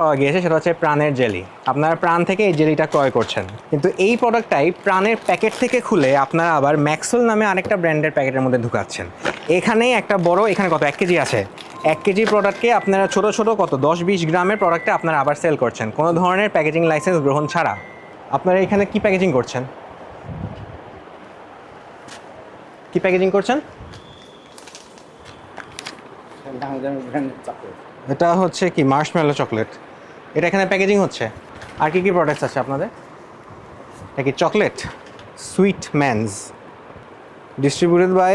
পাওয়া গিয়েছে সেটা হচ্ছে প্রাণের জেলি। আপনারা প্রাণ থেকে এই জেলিটা ক্রয় করছেন, কিন্তু এই প্রোডাক্টটাই প্রাণের প্যাকেট থেকে খুলে আপনারা আবার ম্যাক্সওয়েল নামে আরেকটা ব্র্যান্ডের প্যাকেটের মধ্যে ঢুকাচ্ছেন। এখানেই একটা বড়, এখানে কত 1 কেজি আছে, 1 কেজি প্রোডাক্টকে আপনারা ছোট ছোট কত 10-20 গ্রামের প্রোডাক্টে আপনারা আবার সেল করছেন কোনো ধরনের প্যাকেজিং লাইসেন্স গ্রহণ ছাড়া। আপনারা এখানে কি প্যাকেজিং করছেন, কি প্যাকেজিং করছেন? এটা হচ্ছে কি মার্শমেলো চকলেট, এটা এখানে প্যাকেজিং হচ্ছে। আর কি কি প্রোডাক্টস আছে আপনাদের? এটা কি chocolate? Sweetmans, distributed by,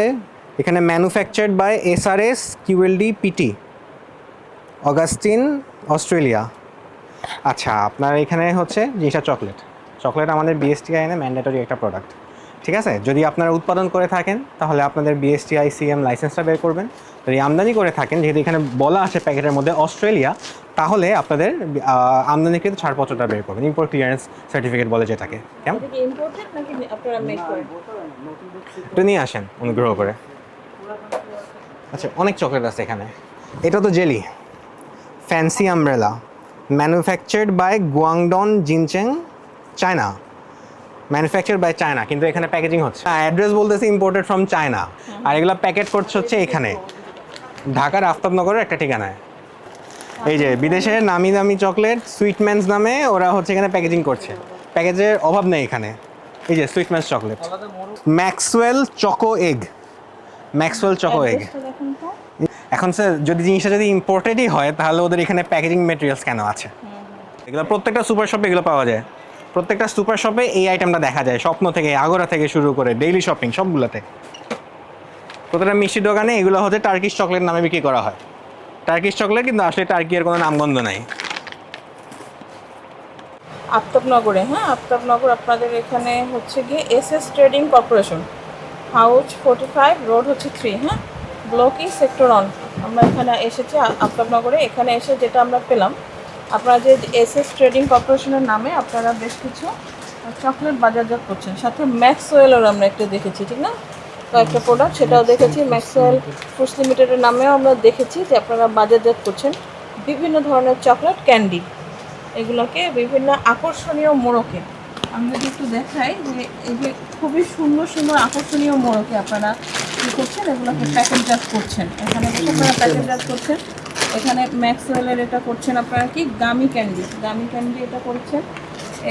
এখানে manufactured by SRS QLD PT, Augustine, Australia. আচ্ছা, আপনার এখানে হচ্ছে জিনিসটা চকলেট। চকলেট আমাদের BSTI আইনে ম্যান্ডেটরি একটা প্রোডাক্ট, ঠিক আছে? যদি আপনারা উৎপাদন করে থাকেন তাহলে আপনাদের BSTI CM লাইসেন্সটা বের করবেন। যদি আমদানি করে থাকেন, যেহেতু এখানে বলা আছে প্যাকেটের মধ্যে অস্ট্রেলিয়া, তাহলে আপনাদের আমদানিকৃত ছাড়পত্রটা বের করবেন, ইম্পোর্ট ক্লিয়ারেন্স সার্টিফিকেট বলে যেটাকে। কেমন? এটা কি ইম্পোর্টেড নাকি আপনারা মেক করেন? একটু নিয়ে আসেন অনুগ্রহ করে। আচ্ছা, অনেক চকলেট আছে এখানে। এটা তো jelly, fancy umbrella, manufactured by Guangdong Jincheng, China. Manufacture by China, কিন্তু এখানে প্যাকেজিং হচ্ছে, অ্যাড্রেস বলতেছে ইম্পোর্টেড ফ্রম চায়না, আর এগুলো প্যাকেট করছে হচ্ছে এখানে ঢাকার আফতাবনগরের একটা ঠিকানায়। এই যে বিদেশের নামি দামি চকলেট সুইটম্যানস নামে ওরা হচ্ছে এখানে প্যাকেজিং করছে, প্যাকেজের অভাব নেই এখানে। এই যে Sweetmans chocolate, Maxwell choco egg, Maxwell choco egg. অ্যাড্রেসটা দেখুন তো। এখন স্যার যদি জিনিসটা যদি ইম্পোর্টেডই হয় তাহলে ওদের এখানে প্যাকেজিং মেটেরিয়ালস কেন আছে? এগুলো প্রত্যেকটা সুপার শপে এগুলো পাওয়া যায়, প্রত্যেকটা সুপার শপে এই আইটেমটা দেখা যায়, স্বপ্ন থেকে, আগরা থেকে শুরু করে ডেইলি শপিং সবগুলোতে। প্রত্যেকটা মিষ্টির দোকানে এগুলো হচ্ছে টার্কিশ চকলেট নামে বিক্রি করা হয়। টার্কিশ চকলেট, কিন্তু আসলে টার্কি এর কোনো নামগন্ধ নাই। আফতাবনগরে, হ্যাঁ আফতাবনগর আপনাদের এখানে হচ্ছে গিয়ে SS trading corporation, house 45, road হচ্ছে 3, হ্যাঁ ব্লকি সেক্টর 1। আমরা এখানে এসেছি আফতাবনগরে। এখানে এসে যেটা আমরা পেলাম, আপনারা যে SS ট্রেডিং কর্পোরেশনের নামে আপনারা বেশ কিছু চকলেট বাজারজাত করছেন, সাথে ম্যাক্সওয়েলের আমরা একটু দেখেছি, ঠিক না? তো একটা প্রোডাক্ট সেটাও দেখেছি, ম্যাক্সওয়েল ফুডস লিমিটেডের নামেও আমরা দেখেছি যে আপনারা বাজারজাত করছেন বিভিন্ন ধরনের চকলেট ক্যান্ডি, এগুলোকে বিভিন্ন আকর্ষণীয় মোড়কে। আমি যদি একটু দেখাই যে এই যে খুবই সুন্দর সুন্দর আকর্ষণীয় মোড়কে আপনারা কী করছেন, এগুলোকে প্যাকেটজাত করছেন। এখানে আপনারা প্যাকেটজাত করছেন, এখানে ম্যাক্সওয়েলের এটা করছেন আপনারা কি গামি ক্যান্ডি, গামি ক্যান্ডি এটা করছেন।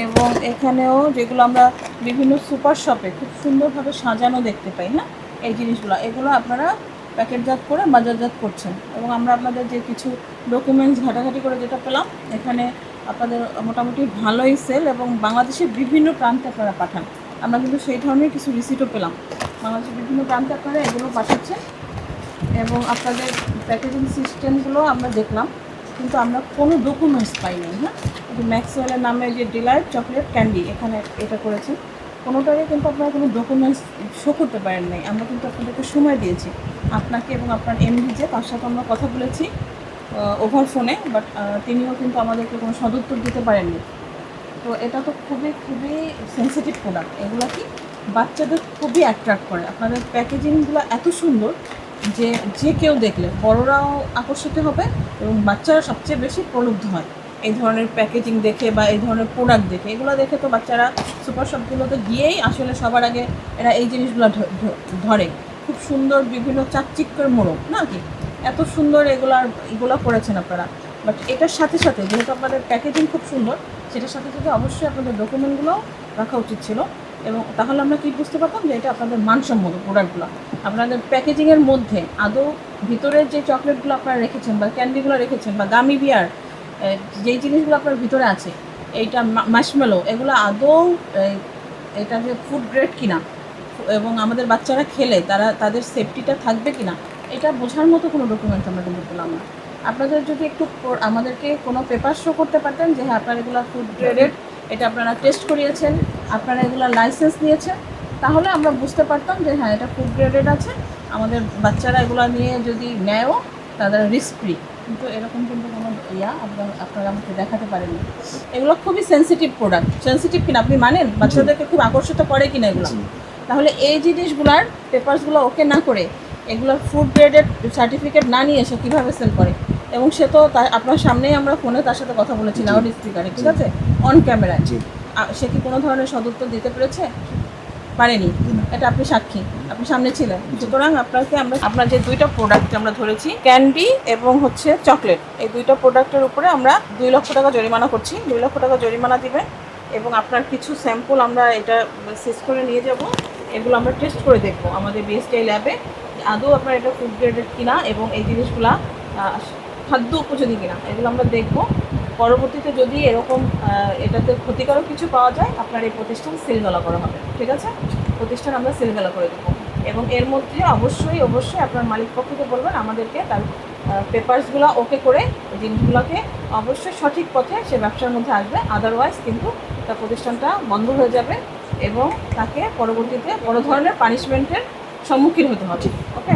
এবং এখানেও যেগুলো আমরা বিভিন্ন সুপার শপে খুব সুন্দরভাবে সাজানো দেখতে পাই, হ্যাঁ এই জিনিসগুলো, এগুলো আপনারা প্যাকেটজাত করে বাজারজাত করছেন। এবং আমরা আপনাদের যে কিছু ডকুমেন্টস ঘাটাঘাটি করে যেটা পেলাম, এখানে আপনাদের মোটামুটি ভালোই সেল, এবং বাংলাদেশের বিভিন্ন প্রান্তে আপনারা পাঠান। আমরা কিন্তু সেই ধরনের কিছু রিসিটও পেলাম, বাংলাদেশের বিভিন্ন প্রান্তে আপনারা এগুলো পাঠাচ্ছেন। এবং আপনাদের প্যাকেজিং সিস্টেমগুলো আমরা দেখলাম, কিন্তু আমরা কোনো ডকুমেন্টস পাইনি, হ্যাঁ ম্যাক্সওয়েলের নামে যে ডিলাইট চকলেট ক্যান্ডি এখানে এটা করেছেন, কোনোটারই কিন্তু আপনারা কোনো ডকুমেন্টস শো করতে পারেন নাই। আমরা কিন্তু আপনাদেরকে সময় দিয়েছি, আপনাকে এবং আপনার MD, যে তার সাথে আমরা কথা বলেছি ওভার ফোনে, বাট তিনিও কিন্তু আমাদেরকে কোনো সদুত্তর দিতে পারেননি। তো এটা তো খুবই খুবই সেন্সিটিভ প্রোডাক্ট, এগুলো কি বাচ্চাদের খুবই অ্যাট্রাক্ট করে। আপনাদের প্যাকেজিংগুলো এত সুন্দর যে যে কেউ দেখলে বড়রাও আকর্ষিত হবে, এবং বাচ্চারা সবচেয়ে বেশি প্রলুব্ধ হয় এই ধরনের প্যাকেজিং দেখে বা এই ধরনের প্রোডাক্ট দেখে। এগুলো দেখে তো বাচ্চারা সুপার শপগুলোতে গিয়েই আসলে সবার আগে এরা এই জিনিসগুলো ধরে। খুব সুন্দর বিভিন্ন চাকচিক্যের মোড়ক না কি, এত সুন্দর এগুলো করেছেন আপনারা। বাট এটার সাথে সাথে যেহেতু আপনাদের প্যাকেজিং খুব সুন্দর, সেটার সাথে সাথে অবশ্যই আপনাদের ডকুমেন্টগুলো রাখা উচিত ছিল, এবং তাহলে আমরা কি বুঝতে পারতাম যে এটা আপনাদের মানসম্মত প্রোডাক্টগুলো। আপনাদের প্যাকেজিংয়ের মধ্যে আদৌ ভিতরের যে চকলেটগুলো আপনারা রেখেছেন বা ক্যান্ডিগুলো রেখেছেন বা গামি বিয়ার যেই জিনিসগুলো আপনার ভিতরে আছে, এইটা মার্শমেলো, এগুলো আদৌ এটা যে ফুড গ্রেড কিনা এবং আমাদের বাচ্চারা খেলে তাদের সেফটিটা থাকবে কিনা, এটা বোঝার মতো কোনো ডকুমেন্টস আমরা কিন্তু পেলাম না। আপনাদের যদি একটু আমাদেরকে কোনো পেপার শো করতে পারতেন যে হ্যাঁ আপনারা এগুলো ফুড গ্রেডেড, এটা আপনারা টেস্ট করিয়েছেন, আপনারা এগুলো লাইসেন্স নিয়েছেন, তাহলে আমরা বুঝতে পারতাম যে হ্যাঁ এটা ফুড গ্রেডেড আছে, আমাদের বাচ্চারা এগুলো নিয়ে যদি নেয়ও তাদের রিস্ক ফ্রি। কিন্তু এরকম কিন্তু কোনো আপনারা আমাকে দেখাতে পারেননি। এগুলো খুবই সেন্সিটিভ প্রোডাক্ট, সেন্সিটিভ কিনা আপনি মানেন? বাচ্চাদেরকে খুব আকর্ষিত করে কিনা এগুলো? তাহলে এই জিনিসগুলার পেপারসগুলো ওকে না করে, এগুলোর ফুড গ্রেডেড সার্টিফিকেট না নিয়ে এসে কীভাবে সেল করে? এবং সে তো আপনার সামনেই আমরা ফোনে তার সাথে কথা বলেছি লাউড স্পিকারে, ঠিক আছে, অন ক্যামেরায়। জি। সে কি কোনো ধরনের সদুত্তর দিতে পেরেছে? পারেনি। এটা আপনি সাক্ষী, আপনি সামনে ছিলেন। সুতরাং আপনাকে আমরা আপনার যে দুইটা প্রোডাক্ট আমরা ধরেছি, ক্যান্ডি এবং হচ্ছে চকলেট, এই দুইটা প্রোডাক্টের উপরে আমরা 2 লক্ষ টাকা জরিমানা করছি। 2 লক্ষ টাকা জরিমানা দিবেন এবং আপনার কিছু স্যাম্পল আমরা এটা সিজ করে নিয়ে যাব। এগুলো আমরা টেস্ট করে দেখব আমাদের বিএসটিআই ল্যাবে, আদৌ আপনার এটা ফুড গ্রেডেড কিনা এবং এই জিনিসগুলা খাদ্য উপযোগী কিনা, এগুলো আমরা দেখব। পরবর্তীতে যদি এরকম এটাতে ক্ষতিকারক কিছু পাওয়া যায়, আপনার এই প্রতিষ্ঠান সিলগালা করা হবে, ঠিক আছে? প্রতিষ্ঠান আমরা সিলগালা করে দেবো এবং এর মধ্যে অবশ্যই আপনার মালিক পক্ষকে বলবেন আমাদেরকে তার পেপারসগুলো ওকে করে এই জিনিসগুলোকে অবশ্যই সঠিক পথে সে ব্যবসার মধ্যে আসবে, আদারওয়াইজ কিন্তু তার প্রতিষ্ঠানটা বন্ধ হয়ে যাবে এবং তাকে পরবর্তীতে বড় ধরনের পানিশমেন্টের সম্মুখীন হতে হবে। ওকে।